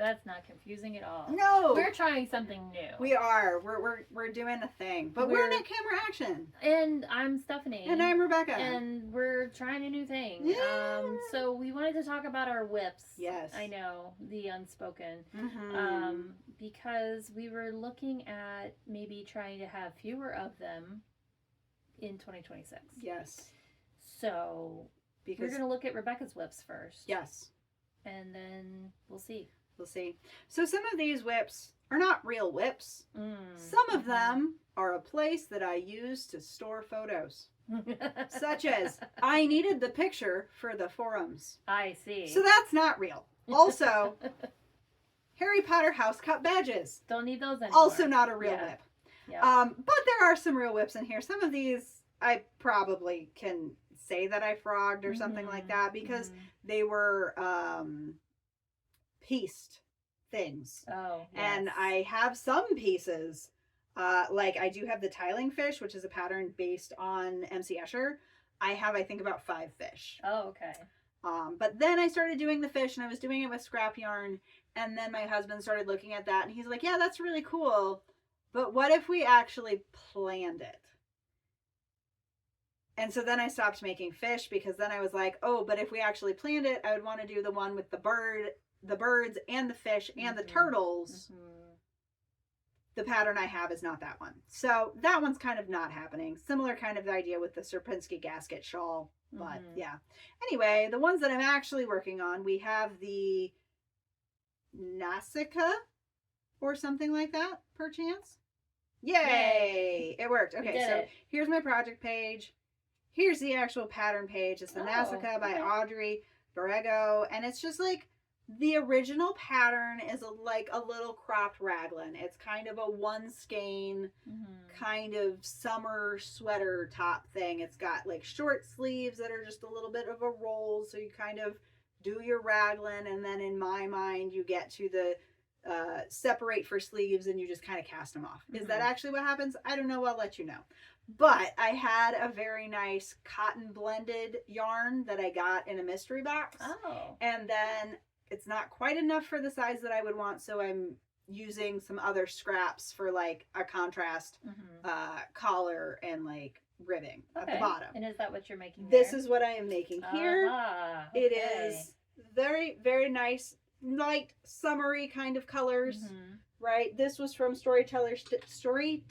That's not confusing at all. No. We're trying something new. We are. We're doing a thing. But we're in camera action. And I'm Stephanie. And I'm Rebecca. And we're trying a new thing. Yeah. So we wanted to talk about our whips. Yes. I know, the unspoken. Mm-hmm. Because we were looking at maybe trying to have fewer of them in 2026. Yes. So we're going to look at Rebecca's whips first. Yes. And then we'll see. We'll see. So some of these whips are not real whips. Some of them are a place that I use to store photos. Such as, I needed the picture for the forums. I see. So that's not real. Also, Harry Potter house cut badges. Don't need those anymore. Also not a real whip. Yeah. But there are some real whips in here. Some of these I probably can say that I frogged or something like that because they were pieced things. Oh, yes. And I have some pieces, like I do have the tiling fish, which is a pattern based on MC Escher. I have, I think, about 5 fish. Oh, okay. But then I started doing the fish, and I was doing it with scrap yarn, and then my husband started looking at that, and he's like, yeah, that's really cool, but what if we actually planned it? And so then I stopped making fish, because then I was like, oh, but if we actually planned it, I would want to do the one with the birds and the fish and the turtles. The pattern I have is not that one. So that one's kind of not happening. Similar kind of idea with the Sierpinski gasket shawl. But yeah. Anyway, the ones that I'm actually working on, we have the Nausicaa or something like that, perchance. Yay! It worked. Okay, so here's my project page. Here's the actual pattern page. It's the Nausicaa by Audrey Borrego. And it's just like, the original pattern is like a little cropped raglan. It's kind of a one skein kind of summer sweater top thing. It's got like short sleeves that are just a little bit of a roll. So you kind of do your raglan, and then in my mind you get to the separate for sleeves and you just kind of cast them off. Is that actually what happens? I don't know. I'll let you know. But I had a very nice cotton blended yarn that I got in a mystery box. Oh. And then it's not quite enough for the size that I would want, so I'm using some other scraps for like a contrast collar and like ribbing at the bottom. And is that what you're making there? This is what I am making here. Okay. It is very, very nice, light, summery kind of colors, right? This was from Storyteller Stitchery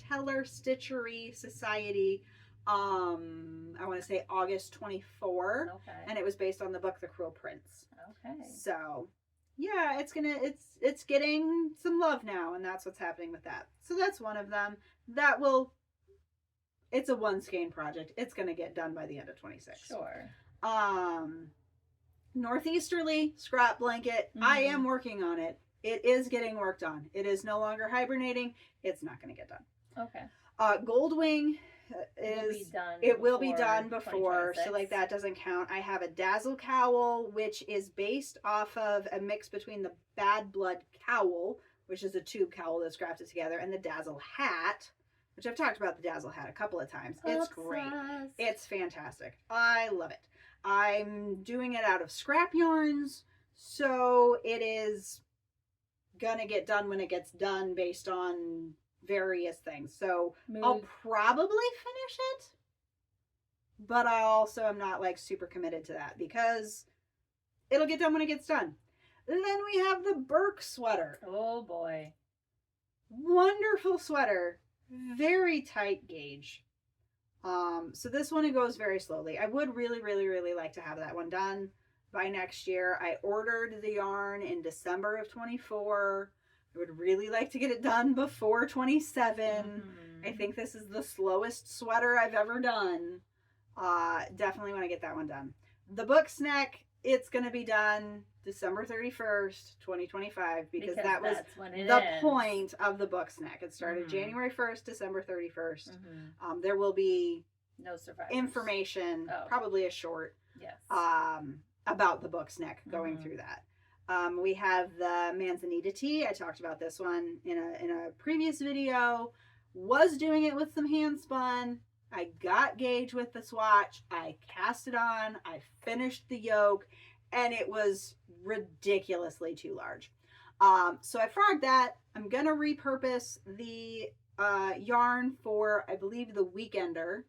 Society. I want to say August 24. Okay. And it was based on the book The Cruel Prince. Okay. So, yeah, it's getting some love now, and that's what's happening with that. So that's one of them. It's a one skein project. It's going to get done by the end of 26. Sure. Northeasterly scrap blanket. I am working on it. It is getting worked on. It is no longer hibernating. It's not going to get done. Okay. Goldwing will be done before, so like that doesn't count. I have a Dazzle cowl, which is based off of a mix between the Bad Blood cowl, which is a tube cowl that's grafted together, and the Dazzle hat, which I've talked about the Dazzle hat a couple of times. It's great. It's fantastic. I love it. I'm doing it out of scrap yarns, so it is gonna get done when it gets done based on various things. So I'll probably finish it, but I also am not like super committed to that because it'll get done when it gets done. And then we have the Burke sweater. Oh boy. Wonderful sweater. Very tight gauge. So this one, it goes very slowly. I would really, really, really like to have that one done by next year. I ordered the yarn in December of 24. I would really like to get it done before 27. I think this is the slowest sweater I've ever done. Definitely want to get that one done. The book's neck, it's going to be done December 31st, 2025, because that was the point of the book's neck. It started January 1st, December 31st. There will be no survivors. Information, probably a short, about the book's neck going through that. We have the Manzanita tea. I talked about this one in a previous video. Was doing it with some hand spun. I got gauge with the swatch. I cast it on. I finished the yoke, and it was ridiculously too large. So I frogged that. I'm gonna repurpose the yarn for, I believe, the Weekender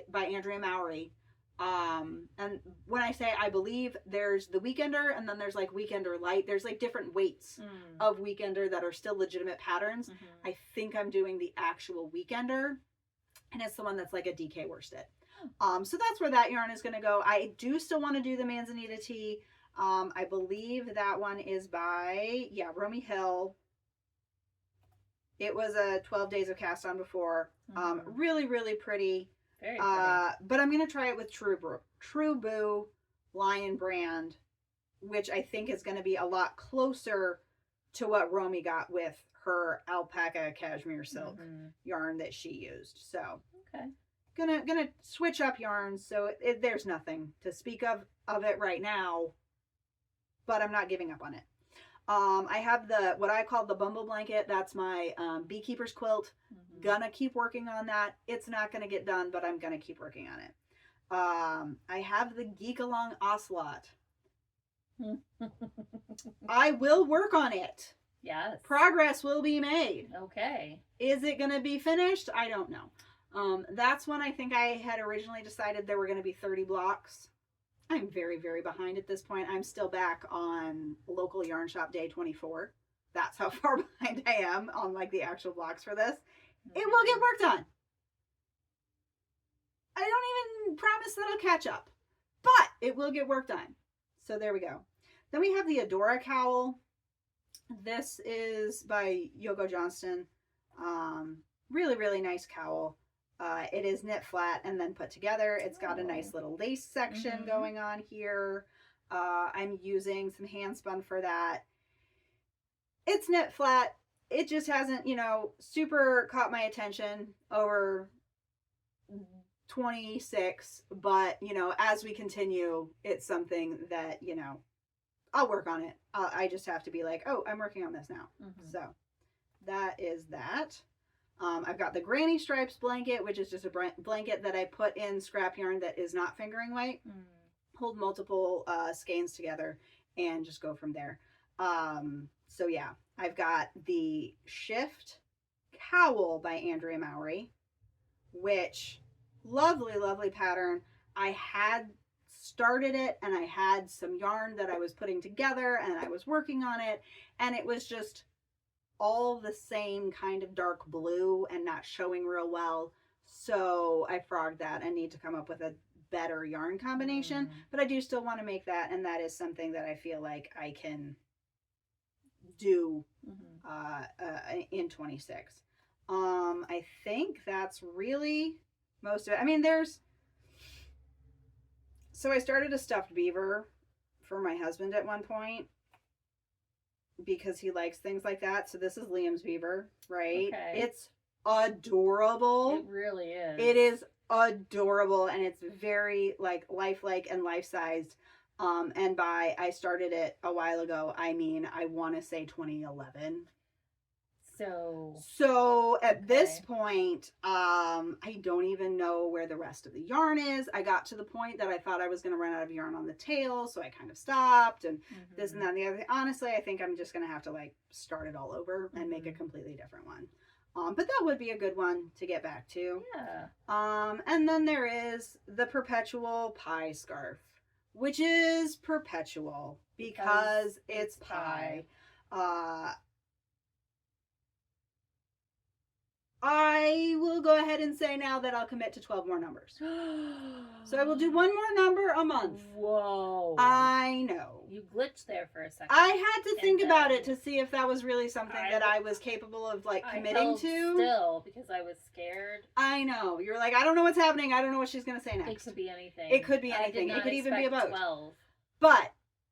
by Andrea Mowry. And when I say I believe, there's the Weekender, and then there's like Weekender Light. There's like different weights of Weekender that are still legitimate patterns. I think I'm doing the actual Weekender, and it's the one that's like a DK worsted. So that's where that yarn is going to go. I do still want to do the Manzanita tea. I believe that one is by, Romy Hill. It was a 12 days of cast on before. Really, really pretty. Very pretty. But I'm going to try it with True Boo Lion brand, which I think is going to be a lot closer to what Romy got with her alpaca cashmere silk yarn that she used. So, okay. Gonna switch up yarns, so there's nothing to speak of it right now, but I'm not giving up on it. I have what I call the Bumble Blanket. That's my beekeeper's quilt. Gonna keep working on that. It's not gonna get done, but I'm gonna keep working on it. I have the Geek Along Ocelot. I will work on it. Yes. Progress will be made. Okay. Is it gonna be finished? I don't know. That's when I think I had originally decided there were going to be 30 blocks. I'm very, very behind at this point. I'm still back on local yarn shop day 24. That's how far behind I am on like the actual blocks for this. It will get work done. I don't even promise that I'll catch up, but it will get work done. So there we go. Then we have the Adora cowl. This is by Yoko Johnston. Really, really nice cowl. It is knit flat and then put together. It's got a nice little lace section going on here. I'm using some hand spun for that. It's knit flat. It just hasn't, super caught my attention over 26. But, as we continue, it's something that, I'll work on it. I just have to be like, oh, I'm working on this now. So that is that. I've got the Granny Stripes blanket, which is just a blanket that I put in scrap yarn that is not fingering weight. Hold multiple skeins together and just go from there. So yeah, I've got the Shift cowl by Andrea Mowry, which lovely, lovely pattern. I had started it and I had some yarn that I was putting together and I was working on it, and it was just all the same kind of dark blue and not showing real well. So I frogged that. I need to come up with a better yarn combination, but I do still want to make that, and that is something that I feel like I can do in 26. I think that's really most of it. I mean, so I started a stuffed beaver for my husband at one point, because he likes things like that. So this is Liam's beaver, right? Okay. It's adorable. It really is. It is adorable, and it's very lifelike and life-sized. And by I started it a while ago, I mean, I want to say 2011. So at this point, I don't even know where the rest of the yarn is. I got to the point that I thought I was going to run out of yarn on the tail, so I kind of stopped, and this and that and the other. Honestly, I think I'm just going to have to start it all over and make a completely different one. But that would be a good one to get back to. Yeah. And then there is the Perpetual Pie Scarf, which is perpetual because it's pie. I will go ahead and say now that I'll commit to 12 more numbers. So I will do one more number a month. Whoa. I know. You glitched there for a second. I had to think about it to see if that was really something that I was capable of committing to. Still, because I was scared. I know. You're like, I don't know what's happening. I don't know what she's going to say next. It could be anything. It could be anything. It could even be a boat. 12. But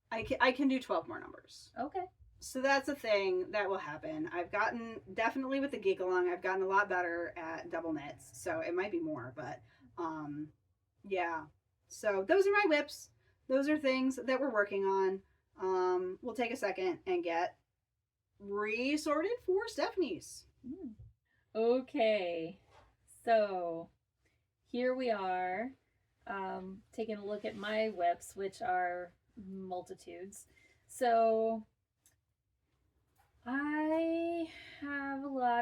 I can do 12 more numbers. Okay. So that's a thing that will happen. I've gotten, definitely with the Geek Along, I've gotten a lot better at double knits. So it might be more, but yeah. So those are my whips. Those are things that we're working on. We'll take a second and get resorted for Stephanie's. Okay. So here we are, taking a look at my whips, which are multitudes. So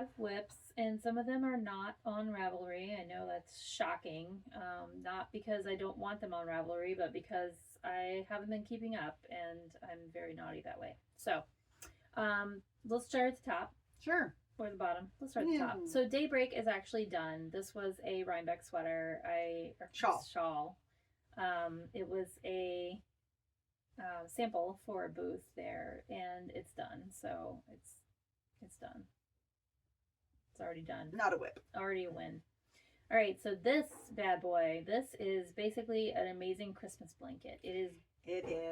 have whips, and some of them are not on Ravelry. I know that's shocking. Not because I don't want them on Ravelry, but because I haven't been keeping up, and I'm very naughty that way. So, let's start at the top. Sure. Or the bottom. Let's start at the top. So Daybreak is actually done. This was a Rhinebeck sweater. Shawl. It was a sample for a booth there, and it's done. So it's done. It's already done. Not a whip. Already a win. All right, so this bad boy, this is basically an amazing Christmas blanket. It is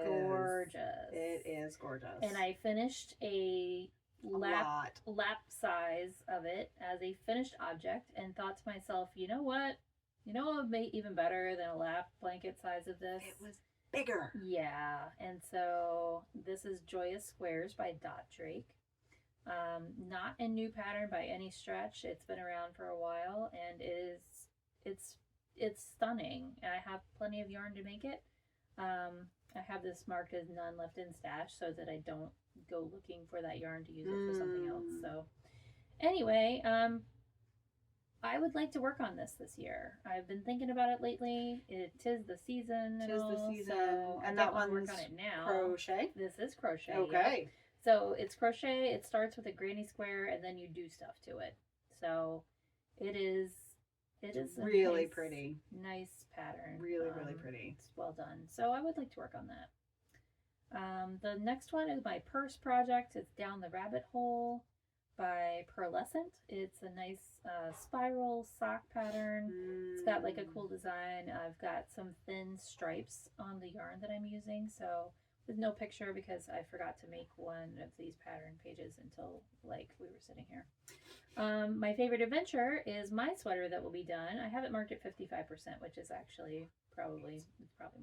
gorgeous. It is gorgeous. And I finished a lap size of it as a finished object and thought to myself, you know what? You know what would make even better than a lap blanket size of this? It was bigger. Yeah, and so this is Joyous Squares by Dot Drake. Not a new pattern by any stretch. It's been around for a while, and it's stunning. I have plenty of yarn to make it. I have this marked as none left in stash so that I don't go looking for that yarn to use it for something else. So anyway, I would like to work on this year. I've been thinking about it lately. Tis the season. So and I that one's work on it now. Crochet. This is crochet. Okay. Yeah. So it's crochet. It starts with a granny square, and then you do stuff to it. So it is really pretty. Nice pattern. Really pretty. It's well done. So I would like to work on that. The next one is my purse project. It's Down the Rabbit Hole by Pearlescent. It's a nice spiral sock pattern. It's got like a cool design. I've got some thin stripes on the yarn that I'm using. So with no picture because I forgot to make one of these pattern pages until like we were sitting here. My favorite adventure is my sweater that will be done. I have it marked at 55%, which is actually probably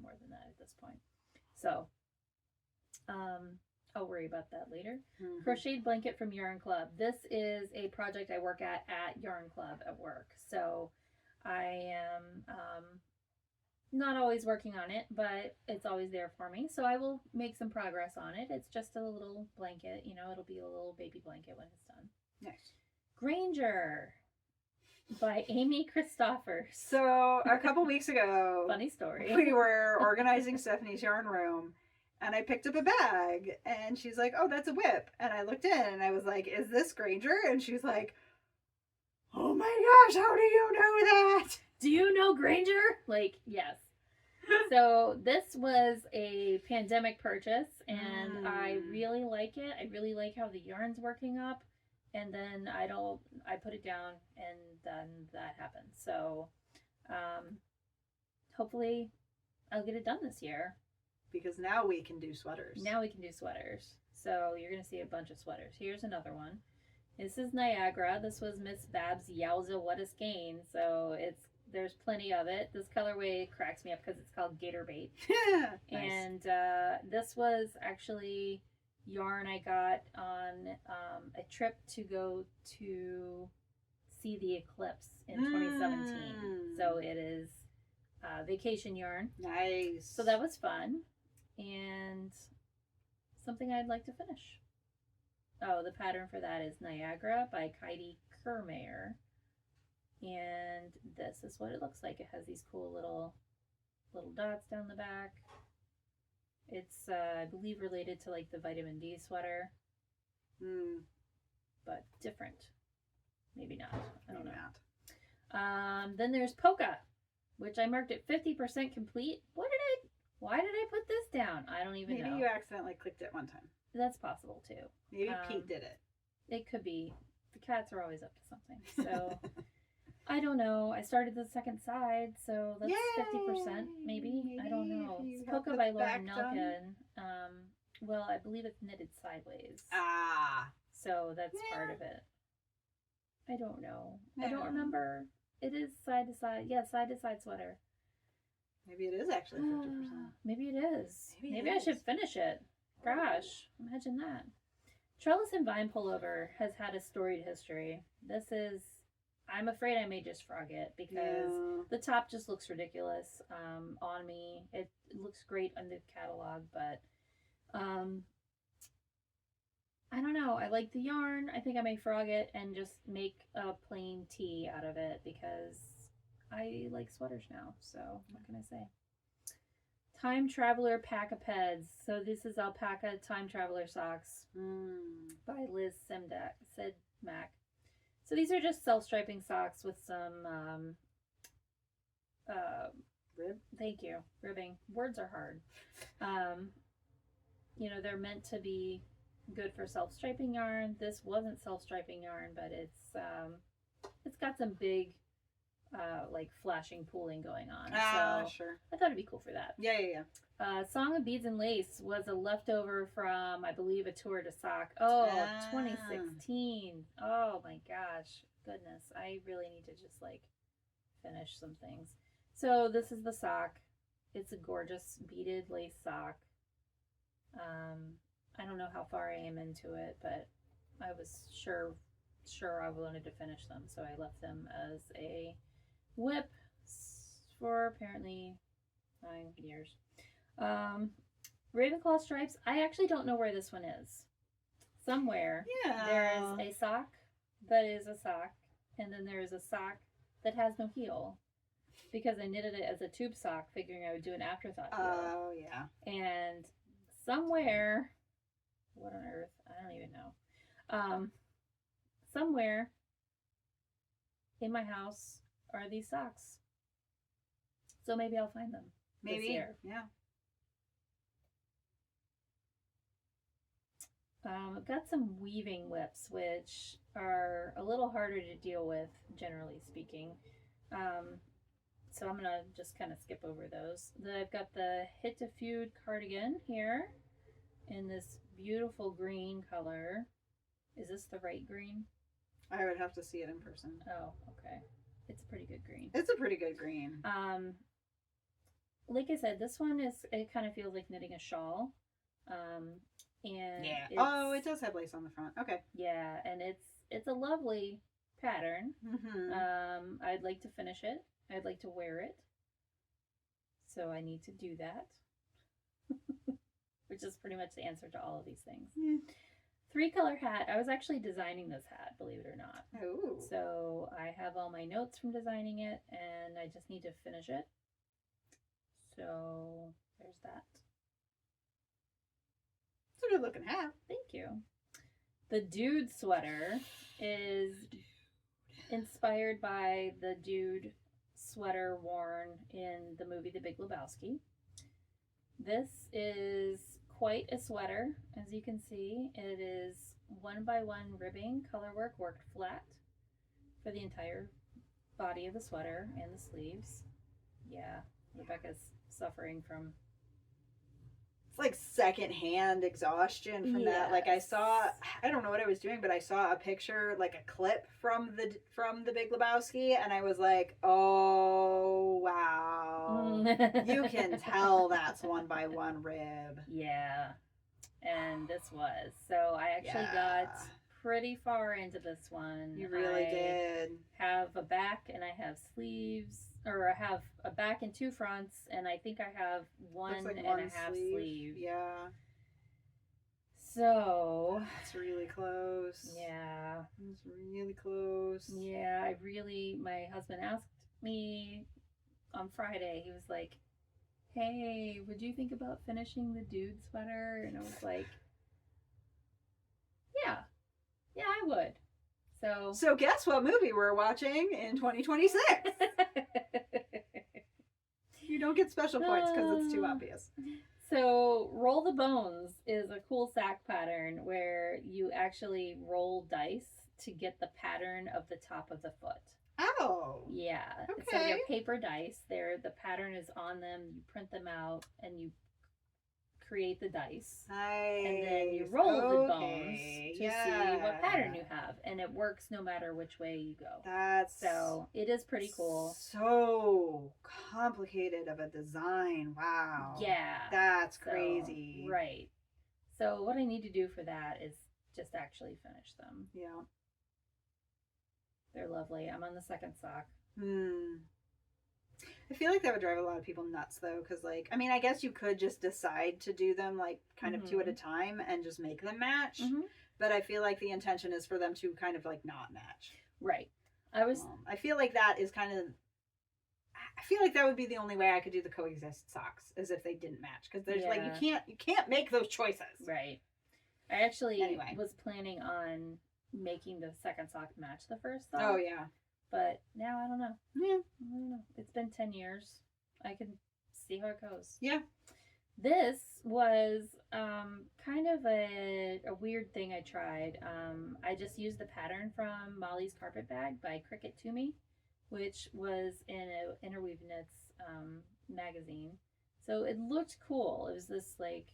more than that at this point. So I'll worry about that later. Crocheted blanket from Yarn Club. This is a project I work at Yarn Club at work. So I am not always working on it, but it's always there for me. So I will make some progress on it. It's just a little blanket. You know, it'll be a little baby blanket when it's done. Nice. Granger by Amy Christophers. So a couple weeks ago, funny story, we were organizing Stephanie's yarn room, and I picked up a bag, and she's like, "Oh, that's a whip." And I looked in, and I was like, "Is this Granger?" And she's like, "Oh my gosh, how do you know that? Do you know Granger?" Like, yes. So this was a pandemic purchase, and I really like it. I really like how the yarn's working up. And then I put it down, and then that happened. So, hopefully I'll get it done this year. Because now we can do sweaters. So you're going to see a bunch of sweaters. Here's another one. This is Niagara. This was Miss Babs' Yowza What a Skein. So there's plenty of it. This colorway cracks me up because it's called Gator Bait. Nice. And this was actually yarn I got on a trip to go to see the eclipse in 2017. So it is vacation yarn. Nice. So that was fun and something I'd like to finish. Oh, the pattern for that is Niagara by Heidi Kermayer. And this is what it looks like. It has these cool little dots down the back. It's, I believe, related to like the vitamin D sweater. But different. Maybe not. I don't know. Then there's Polka, which I marked at 50% complete. Why did I put this down? I don't even know. Maybe you accidentally clicked it one time. That's possible too. Maybe Pete did it. It could be. The cats are always up to something. So I don't know. I started the second side, so that's 50% maybe. I don't know. It's Polka by Lauren Nelken. Well, I believe it's knitted sideways. So that's part of it. I don't know. I don't remember. It is side to side. Yeah, side to side sweater. Maybe it is actually 50%. Maybe it is. Maybe I should finish it. Gosh, imagine that. Trellis and Vine Pullover has had a storied history. This is, I'm afraid I may just frog it because the top just looks ridiculous on me. It looks great on the catalog, but I don't know. I like the yarn. I think I may frog it and just make a plain tee out of it because I like sweaters now. So what can I say? Time Traveler Pack of Peds. So this is Alpaca Time Traveler Socks by Liz Sidmack. So these are just self-striping socks with some rib. Thank you. Ribbing. Words are hard. You know, they're meant to be good for self-striping yarn. This wasn't self-striping yarn, but it's got some big like flashing pooling going on. So sure. I thought it'd be cool for that. Yeah. Song of Beads and Lace was a leftover from, I believe, a tour de sock. Oh, 2016. Oh my gosh. Goodness. I really need to just like finish some things. So this is the sock. It's a gorgeous beaded lace sock. I don't know how far I am into it, but I was sure I wanted to finish them, so I left them as a whip for apparently 9 years. Ravenclaw Stripes. I actually don't know where this one is. Somewhere there is a sock that is a sock, and then there is a sock that has no heel. Because I knitted it as a tube sock, figuring I would do an afterthought heel. Oh, yeah. And somewhere, what on earth? I don't even know. Somewhere in my house are these socks. So maybe I'll find them. Maybe. This year. Yeah. I've got some weaving whips, which are a little harder to deal with, generally speaking. So I'm going to just kind of skip over those. Then I've got the Hit to Feud cardigan here in this beautiful green color. Is this the right green? I would have to see it in person. Oh, okay. It's a pretty good green. It's a pretty good green. Like I said, this one it kind of feels like knitting a shawl. And oh, it does have lace on the front. Okay. Yeah, and it's a lovely pattern. Mm-hmm. I'd like to finish it. I'd like to wear it. So I need to do that. Which is pretty much the answer to all of these things. Yeah. 3-color hat. I was actually designing this hat, believe it or not. Oh. So I have all my notes from designing it, and I just need to finish it. So there's that. It's a good looking hat. Thank you. The dude sweater is inspired by the dude sweater worn in the movie The Big Lebowski. This is quite a sweater, as you can see. It is 1x1 ribbing, colorwork worked flat for the entire body of the sweater and the sleeves. Yeah, Rebecca's suffering from... It's like secondhand exhaustion from that. Like I don't know what I was doing, but I saw a picture, like a clip from the Big Lebowski, and I was like, oh wow. You can tell that's 1x1 rib. Yeah. And this was. So I actually got pretty far into this one. You really did. Have a back and I have sleeves, or I have a back and 2 fronts, and I think I have one and a half sleeve. Yeah. So it's really close. Yeah. It's really close. Yeah, my husband asked me on Friday, he was like, hey, would you think about finishing the dude sweater? And I was like, yeah, I would. So guess what movie we're watching in 2026? You don't get special points because it's too obvious. So Roll the Bones is a cool sack pattern where you actually roll dice to get the pattern of the top of the foot. Oh. Yeah. Okay. So they're paper dice. The pattern is on them. You print them out and you create the dice. Nice. And then you roll the bones to see what pattern you have. And it works no matter which way you go. So it is pretty cool. So complicated of a design. Wow. Yeah. That's crazy. Right. So what I need to do for that is just actually finish them. Yeah. They're lovely. I'm on the second sock. I feel like that would drive a lot of people nuts though, because like, I mean, I guess you could just decide to do them like kind of 2 at a time and just make them match. but I feel like the intention is for them to kind of like not match. Right. I feel like that is kind of. I feel like that would be the only way I could do the coexist socks, is if they didn't match, because there's like you can't make those choices. Right. I actually was planning on making the second sock match the first sock. Oh yeah. But now I don't know. Yeah. I don't know. It's been 10 years. I can see how it goes. Yeah. This was kind of a weird thing I tried. I just used the pattern from Molly's Carpet Bag by Cricket To Me, which was in a Interweave Knits magazine. So it looked cool. It was this like,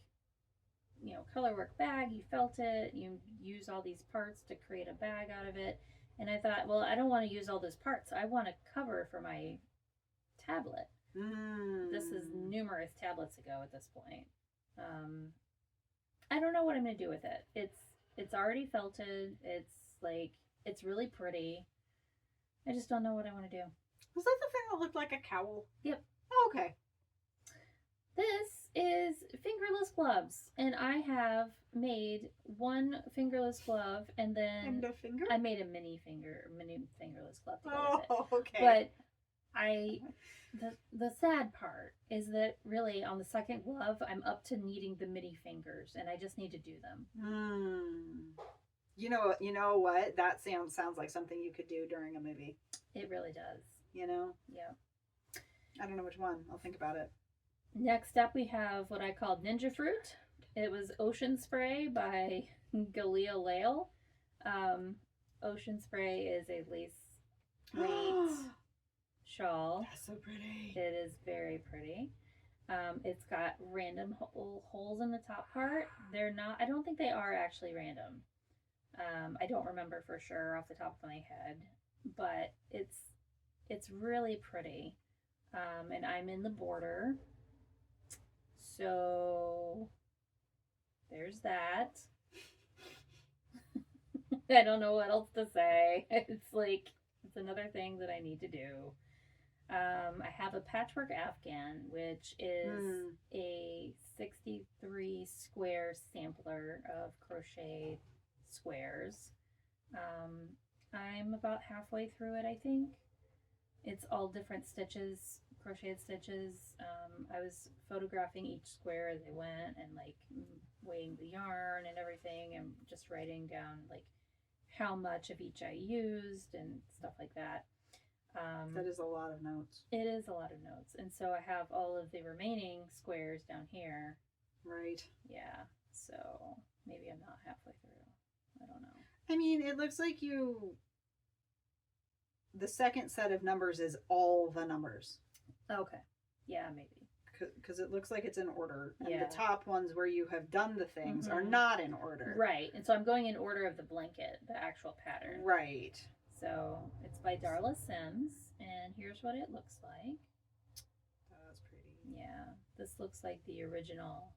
colorwork bag. You felt it. You use all these parts to create a bag out of it. And I thought, well, I don't want to use all those parts. I want a cover for my tablet. This is numerous tablets ago at this point. I don't know what I'm going to do with it. It's already felted. It's really pretty. I just don't know what I want to do. Was that the thing that looked like a cowl? Yep. Oh, okay. This is fingerless gloves, and I have made one fingerless glove, and then I made a mini fingerless glove to go with it. Okay. But the sad part is that really on the second glove, I'm up to needing the mini fingers, and I just need to do them. You know what? That sounds like something you could do during a movie. It really does. Yeah. I don't know which one. I'll think about it. Next up, we have what I called Ninja Fruit. It was Ocean Spray by Galia Lale. Ocean Spray is a lace weight shawl. That's so pretty. It is very pretty. It's got random holes in the top part. I don't think they are actually random. I don't remember for sure off the top of my head, but it's really pretty. And I'm in the border. So there's that. I don't know what else to say. It's another thing that I need to do. I have a patchwork afghan, which is a 63 square sampler of crochet squares. I'm about halfway through it, I think. It's all different stitches, crocheted stitches. I was photographing each square as I went and weighing the yarn and everything, and just writing down how much of each I used and stuff like that. That is a lot of notes. It is a lot of notes. And so I have all of the remaining squares down here. Right. Yeah. So maybe I'm not halfway through. I don't know. I mean, it looks like the second set of numbers is all the numbers. Okay. Yeah, maybe. Because it looks like it's in order. And the top ones where you have done the things are not in order. Right. And so I'm going in order of the blanket, the actual pattern. Right. So it's by Darla Sims. And here's what it looks like. That's pretty. Yeah. This looks like the original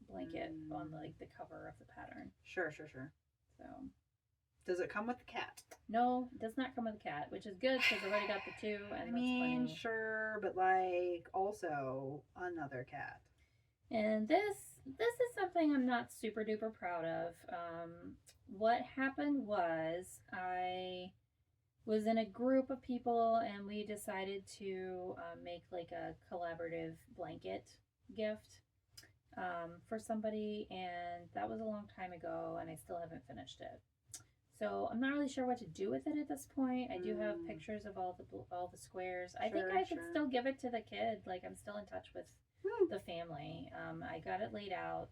blanket on the cover of the pattern. Sure. So. Does it come with the cat? No, it does not come with a cat, which is good because I've already got the two. And funny. Sure, but also another cat. And this is something I'm not super duper proud of. What happened was I was in a group of people and we decided to make a collaborative blanket gift for somebody, and that was a long time ago, and I still haven't finished it. So I'm not really sure what to do with it at this point. I do have pictures of all the squares. I think I could still give it to the kid. I'm still in touch with the family. I got it laid out,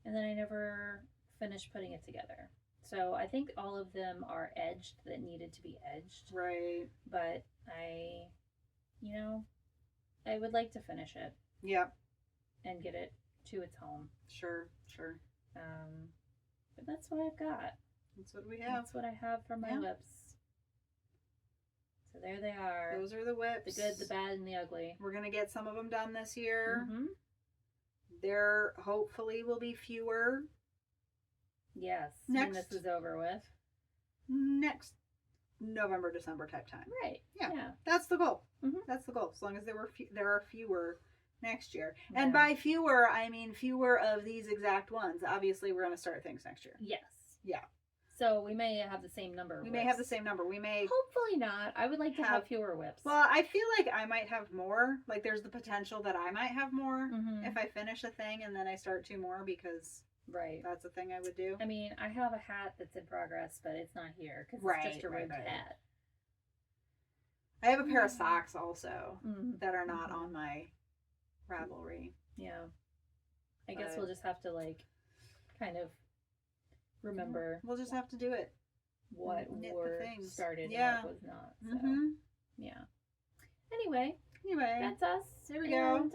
and then I never finished putting it together. So I think all of them are edged that needed to be edged. Right. But I would like to finish it. Yep. And get it to its home. Sure. But that's what I've got. That's what we have. That's what I have for my whips. So there they are. Those are the whips. The good, the bad, and the ugly. We're going to get some of them done this year. Mm-hmm. There hopefully will be fewer. Yes. When this is over with. Next November, December type time. Right. Yeah. That's the goal. Mm-hmm. That's the goal. As long as there are fewer, next year. Yeah. And by fewer, I mean fewer of these exact ones. Obviously, we're going to start things next year. Yes. Yeah. So we may have the same number of We whips. may have the same number. We may... Hopefully not. I would like to have fewer whips. Well, I feel like I might have more. Like, there's the potential that I might have more if I finish a thing and then I start 2 more because that's a thing I would do. I mean, I have a hat that's in progress, but it's not here because it's just a ribbed hat. I have a pair of socks also that are not on my Ravelry. Yeah. I guess we'll just have to, like, kind of remember. We'll just have to do it. What were started and what was not. So, yeah. Anyway, Anyway. that's us. There we go. And,